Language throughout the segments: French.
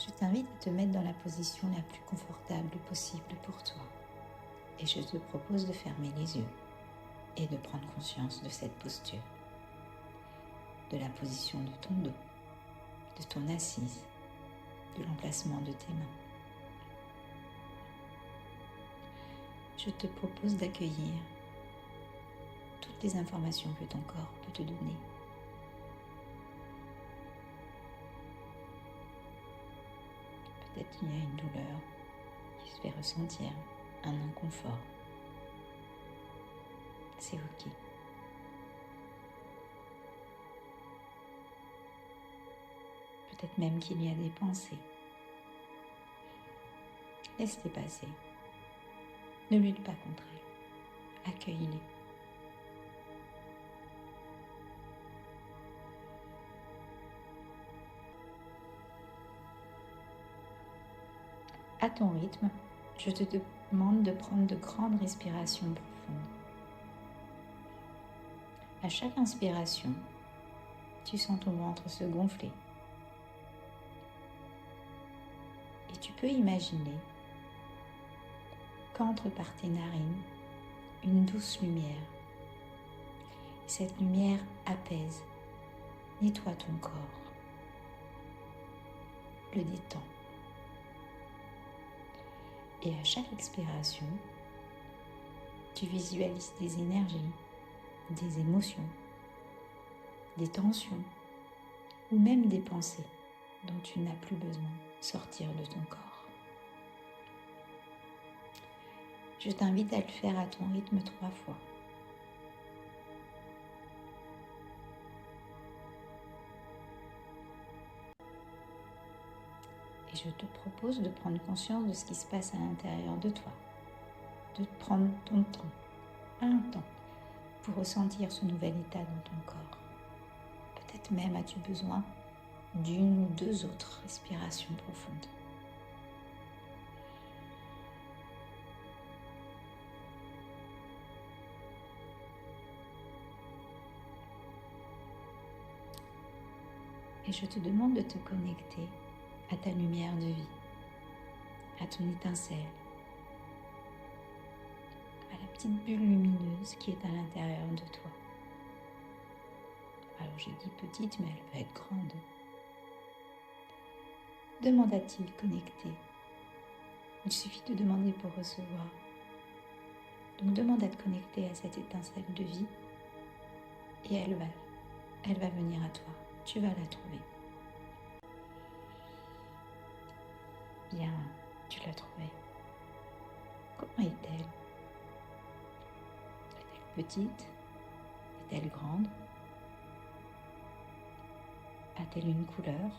Je t'invite à te mettre dans la position la plus confortable possible pour toi. Et je te propose de fermer les yeux et de prendre conscience de cette posture, de la position de ton dos, de ton assise, de l'emplacement de tes mains. Je te propose d'accueillir toutes les informations que ton corps peut te donner. Peut-être qu'il y a une douleur qui se fait ressentir, un inconfort. C'est ok. Peut-être même qu'il y a des pensées. Laisse-les passer. Ne lutte pas contre elles. Accueille-les. À ton rythme, je te demande de prendre de grandes respirations profondes. À chaque inspiration, tu sens ton ventre se gonfler. Et tu peux imaginer qu'entre par tes narines une douce lumière. Et cette lumière apaise, nettoie ton corps, le détend. Et à chaque expiration, tu visualises des énergies, des émotions, des tensions ou même des pensées dont tu n'as plus besoin sortir de ton corps. Je t'invite à le faire à ton rythme 3 fois. Et je te propose de prendre conscience de ce qui se passe à l'intérieur de toi, de prendre ton temps, un temps, pour ressentir ce nouvel état dans ton corps. Peut-être même as-tu besoin d'une ou 2 autres respirations profondes. Et je te demande de te connecter à ta lumière de vie, à ton étincelle, à la petite bulle lumineuse qui est à l'intérieur de toi. Alors j'ai dit petite, mais elle peut être grande. Demande à t'y connecter. Il suffit de demander pour recevoir. Donc demande à te connecter à cette étincelle de vie et elle va venir à toi. Tu vas la trouver. Bien, tu l'as trouvée. Comment est-elle? Est-elle petite? Est-elle grande? A-t-elle une couleur?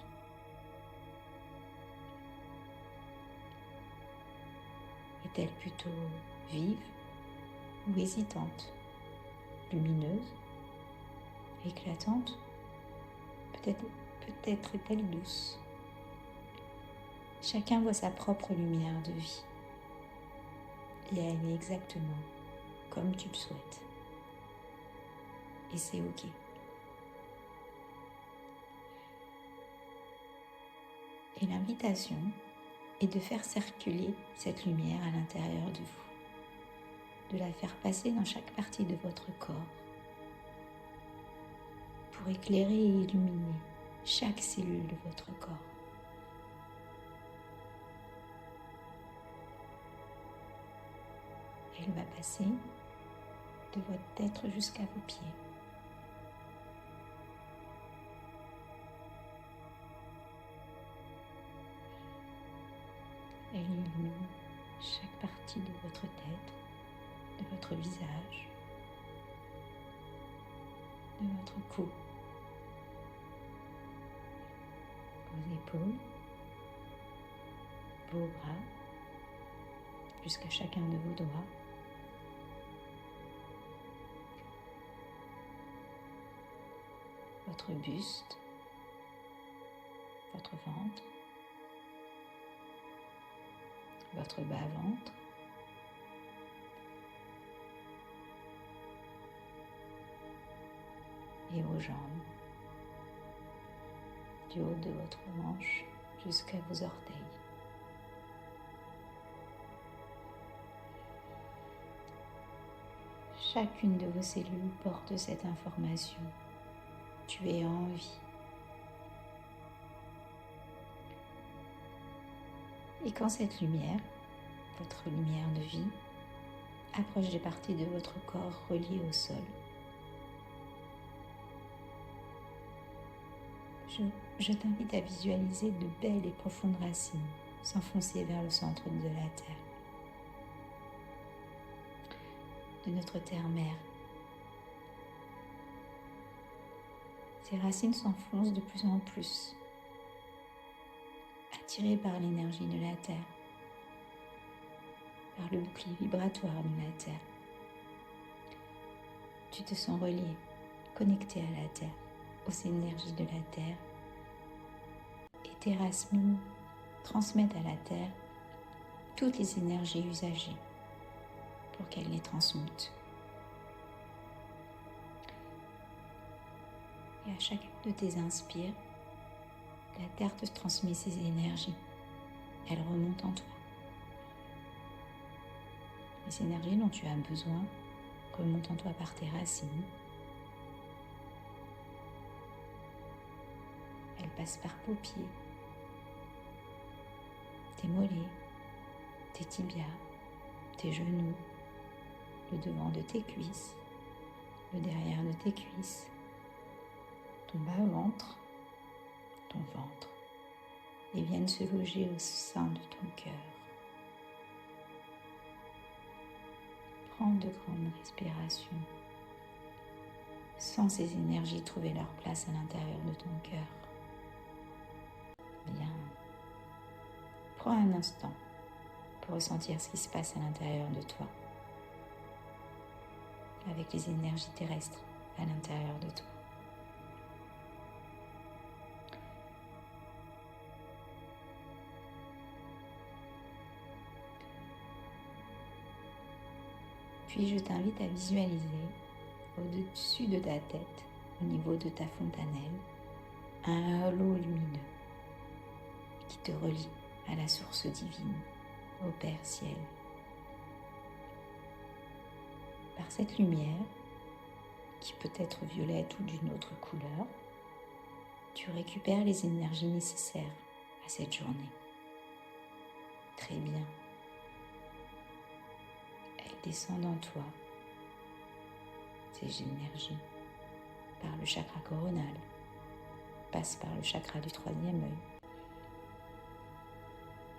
Est-elle plutôt vive ou hésitante? Lumineuse? Éclatante? Peut-être est-elle douce? Chacun voit sa propre lumière de vie. Et elle est exactement comme tu le souhaites. Et c'est ok. Et l'invitation est de faire circuler cette lumière à l'intérieur de vous, de la faire passer dans chaque partie de votre corps pour éclairer et illuminer chaque cellule de votre corps. Elle va passer de votre tête jusqu'à vos pieds. Elle illumine chaque partie de votre tête, de votre visage, de votre cou, vos épaules, vos bras, jusqu'à chacun de vos doigts. Votre buste, votre ventre, votre bas-ventre, et vos jambes, du haut de votre hanche jusqu'à vos orteils. Chacune de vos cellules porte cette information. Tu es en vie. Et quand cette lumière, votre lumière de vie, approche des parties de votre corps reliées au sol, je t'invite à visualiser de belles et profondes racines s'enfoncer vers le centre de la Terre, de notre terre-mère. Ces racines s'enfoncent de plus en plus, attirées par l'énergie de la Terre, par le bouclier vibratoire de la Terre. Tu te sens relié, connecté à la Terre, aux énergies de la Terre, et tes racines transmettent à la Terre toutes les énergies usagées pour qu'elle les transmute. Et à chacune de tes inspires, la Terre te transmet ses énergies. Elle remonte en toi. Les énergies dont tu as besoin remontent en toi par tes racines. Elles passent par vos pieds, tes mollets, tes tibias, tes genoux, le devant de tes cuisses, le derrière de tes cuisses, ton bas-ventre, ton ventre, et viennent se loger au sein de ton cœur. Prends de grandes respirations. Sens ces énergies trouver leur place à l'intérieur de ton cœur. Bien. Prends un instant pour ressentir ce qui se passe à l'intérieur de toi, avec les énergies terrestres à l'intérieur de toi. Puis je t'invite à visualiser au-dessus de ta tête, au niveau de ta fontanelle, un halo lumineux qui te relie à la source divine, au Père Ciel. Par cette lumière, qui peut être violette ou d'une autre couleur, tu récupères les énergies nécessaires à cette journée. Très bien. Elles descendent en toi, ces énergies, par le chakra coronal, passent par le chakra du troisième œil,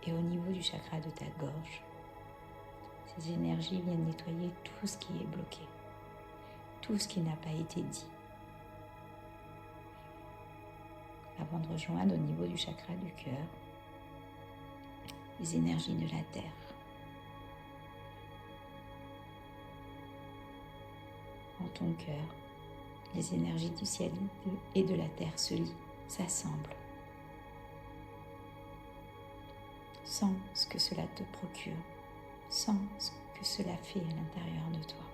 et au niveau du chakra de ta gorge, ces énergies viennent nettoyer tout ce qui est bloqué, tout ce qui n'a pas été dit, avant de rejoindre au niveau du chakra du cœur les énergies de la terre. En ton cœur, les énergies du ciel et de la terre se lient, s'assemblent. Sens ce que cela te procure, sens ce que cela fait à l'intérieur de toi.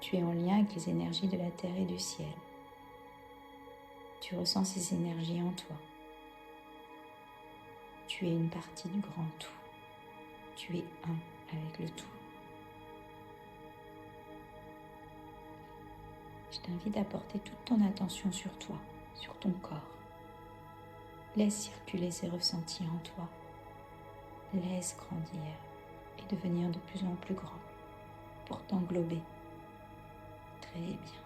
Tu es en lien avec les énergies de la terre et du ciel. Tu ressens ces énergies en toi. Tu es une partie du grand tout. Tu es un avec le tout. Je t'invite à porter toute ton attention sur toi, sur ton corps. Laisse circuler ces ressentis en toi. Laisse grandir et devenir de plus en plus grand pour t'englober. Très bien.